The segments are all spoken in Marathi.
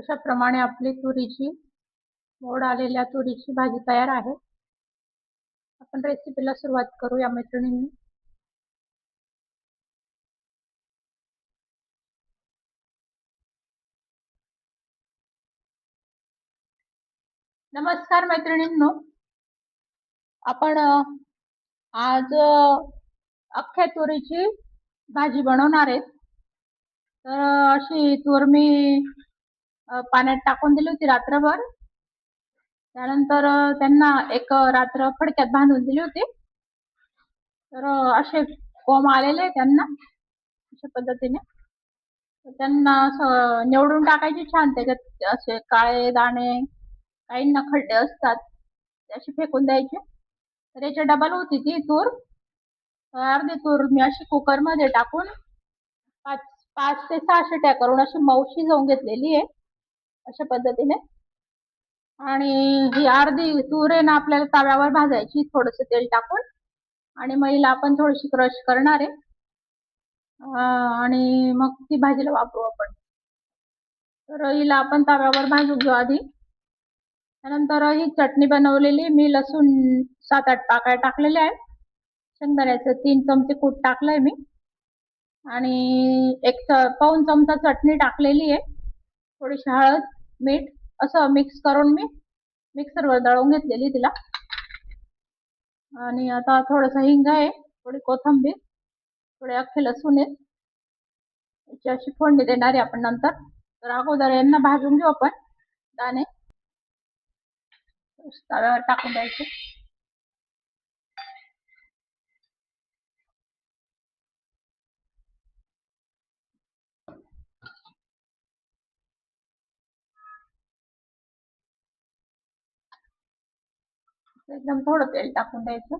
अशा प्रमाणे आपली मोड आलेल्या तुरीची भाजी तयार आहे. आपण रेसिपीला सुरुवात करूया मैत्रिणींनी. नमस्कार मैत्रिणींनो, आपण आज अख्ख्या तुरीची भाजी बनवणार आहे. तर अशी तूर मी पाण्यात टाकून दिली होती रात्रभर. त्यानंतर त्यांना एक रात्र फडक्यात बांधून दिली होती. तर असे कोंब आलेले त्यांना अशा पद्धतीने. त्यांना निवडून टाकायचे छान. त्याच्यात असे काळे दाणे, काहींना खड्डे असतात, ते असे फेकून द्यायचे. तर याच्या डबल होती ती तूर. अर्धी तूर मी अशी कुकर मध्ये टाकून 5 ते 6 शिट्या करून अशी मऊ शिजवून घेतलेली आहे अशा पद्धतीने. आणि ही अर्धी तूर आहे ना आपल्याला तव्यावर भाजायची थोडस तेल टाकून. आणि मग हिला आपण थोडीशी क्रश करणार आहे आणि मग ती भाजीला वापरू आपण. तर हिला आपण तव्यावर भाजून घेऊ आधी. त्यानंतर ही चटणी बनवलेली मी लसूण 7-8 पाकळ्या टाकलेल्या आहेत. शेंगदाण्याचं 3 चमचे कूट टाकलंय मी आणि 1 पाऊण चमचा चटणी टाकलेली आहे. थोडीशी हळद, मीठ असं मिक्स करून मी मिक्सरवर दळून घेतलेली तिला. आणि आता थोडंसं हिंग आहे, थोडी कोथिंबीर, थोडे अख्खे लसूण आहे. याची अशी फोडणी देणार आहे आपण नंतर. तर अगोदर यांना भाजून घेऊ आपण दाणे. तव्यावर टाकून द्यायचे. एकदम थोडं तेल टाकून द्यायचं.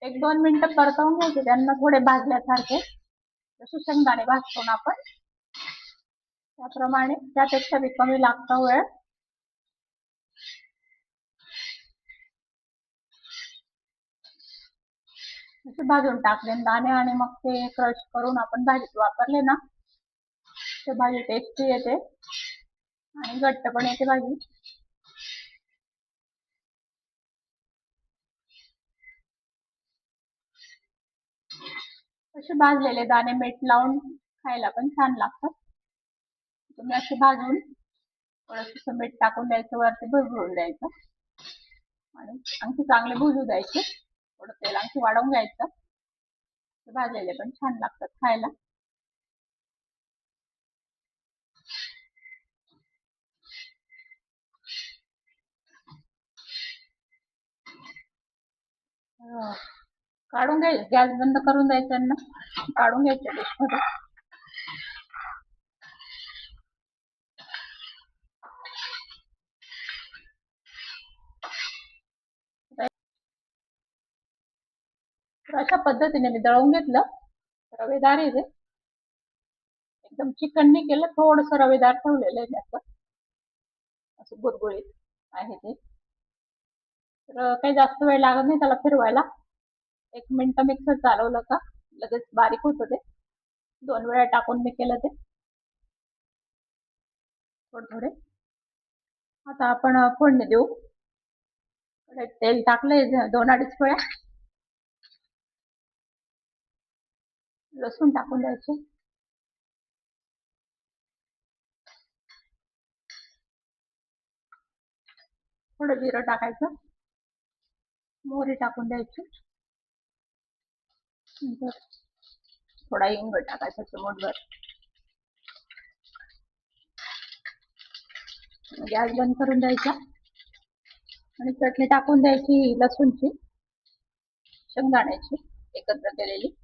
एक 2 मिनिटं परतवून घ्यायचे त्यांना थोडे भाजल्यासारखे. जसे शेंगदाणे भाजतो ना आपण त्याप्रमाणे, त्यापेक्षा बी कमी लागतो वेळ. असे भाजून टाकले दाणे आणि मग ते क्रश करून आपण भाजीत वापरले ना, ते भाजी टेस्टी येते आणि घट्ट पण येते भाजी. असे भाजलेले दाणे मीठ लावून खायला पण छान लागतात. तुम्ही असे भाजून थोडंसं मीठ टाकून द्यायचं, वरती भुरभुरून द्यायचं आणि आणखी चांगले भुजू द्यायचे. थोडं तेल आणखी वाढवून घ्यायचं. भाजलेले पण छान लागतात खायला. काढून घ्यायचं, गॅस बंद करून द्यायचं ना, काढून घ्यायचं डिशमध्ये. अशा पद्धतीने मी दळून घेतलं. रवेदार आहे ते, एकदम चिकन नाही केलं, थोडस रवेदार ठेवलेलं आहे त्याचं, असं गुरगुरीत आहे ते. तर काही जास्त वेळ लागत नाही त्याला फिरवायला. 1 मिनिट मिक्सर चालवलं का लगेच बारीक होतं ते. 2 वेळा टाकून मी केलं ते थोडे. आता आपण फोडणी देऊ. तेल टाकलंय 2-2.5 पळ्या. लसूण टाकून द्यायचे. थोडं जिरं टाकायचं. मोहरी टाकून द्यायची. थोडा हिंग टाकायचा चिमूटभर. गॅस बंद करून द्यायचा आणि चटणी टाकून द्यायची लसूणची, शेंगदाण्याची एकत्र केलेली.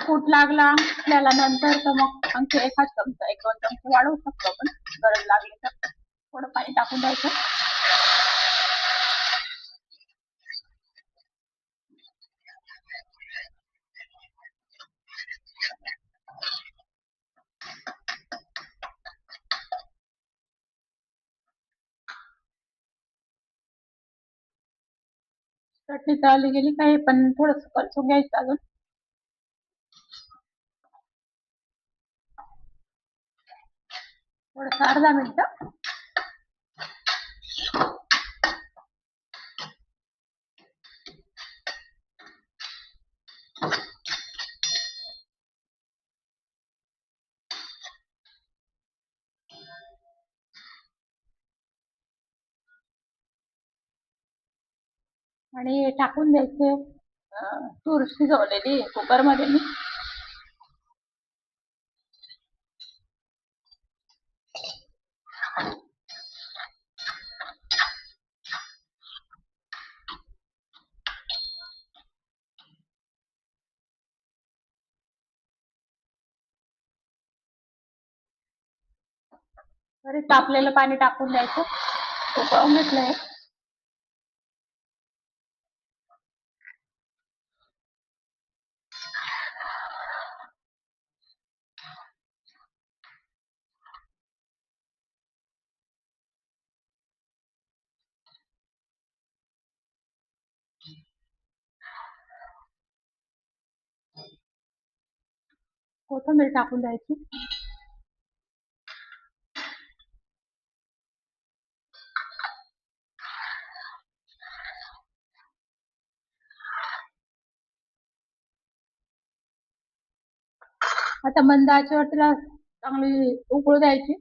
कूट लागला आपल्याला नंतर तर मग आणखी 1 चमचा 1-2 चमचे वाढवू शकतो आपण गरज लागली तर. थोडं पाणी टाकून द्यायचं. चटणी तळली गेली काही पण थोडस परतून घ्यायचं अजून. थोडस अर्धा मिनिट. आणि टाकून द्यायचे तूर शिजवलेली कुकर मध्ये मी. तरी तापलेलं पाणी टाकून द्यायचं. उकळून घेतलंय. कोथिंबीर टाकून द्यायची. आता मंद आचेवर तिला चांगली उकळू द्यायची.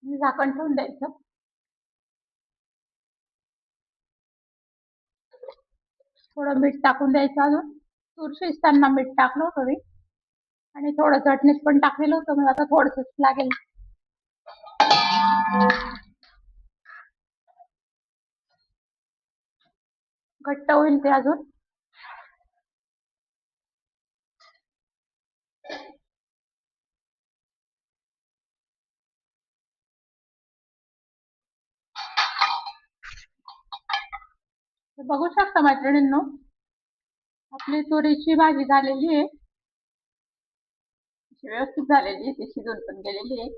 झाकण ठेवून द्यायचं. थोडं मीठ टाकून द्यायचं अजून. तूर शिजताना मीठ टाकलं होतं मी आणि थोडं चटणीत पण टाकलेलं होतं, मग आता थोडंसंच लागेल. घट्ट होईल ते अजून. बघू शकता मैत्रिणींनो, आपली तुरीची भाजी झालेली आहे. व्यवस्थित झालेली आहे, ती शिजून पण गेलेली आहे.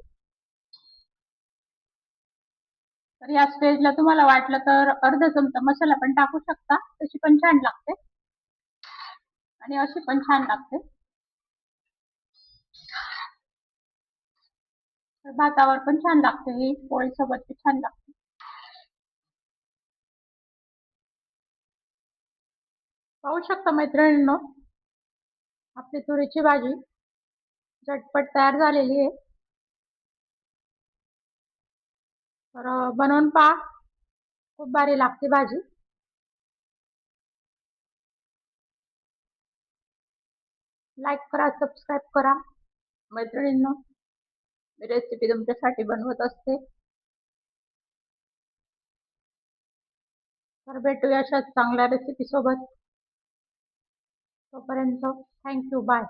तर या स्टेजला तुम्हाला वाटलं तर अर्धा चमचा मसाला पण टाकू शकता, तशी पण छान लागते आणि अशी पण छान लागते. भातावर पण छान लागते, ही पोळी सोबत छान लागते. पाहू शकता मैत्रिणींनो, आपली तुरीची भाजी झटपट तयार झालेली आहे. तर बनवून पहा, खूप भारी लागते भाजी. लाईक करा, सबस्क्राईब करा मैत्रिणींनो. मी रेसिपी तुमच्यासाठी बनवत असते. तर भेटूया अशाच चांगल्या रेसिपी सोबत. तोपर्यंत थँक्यू, बाय.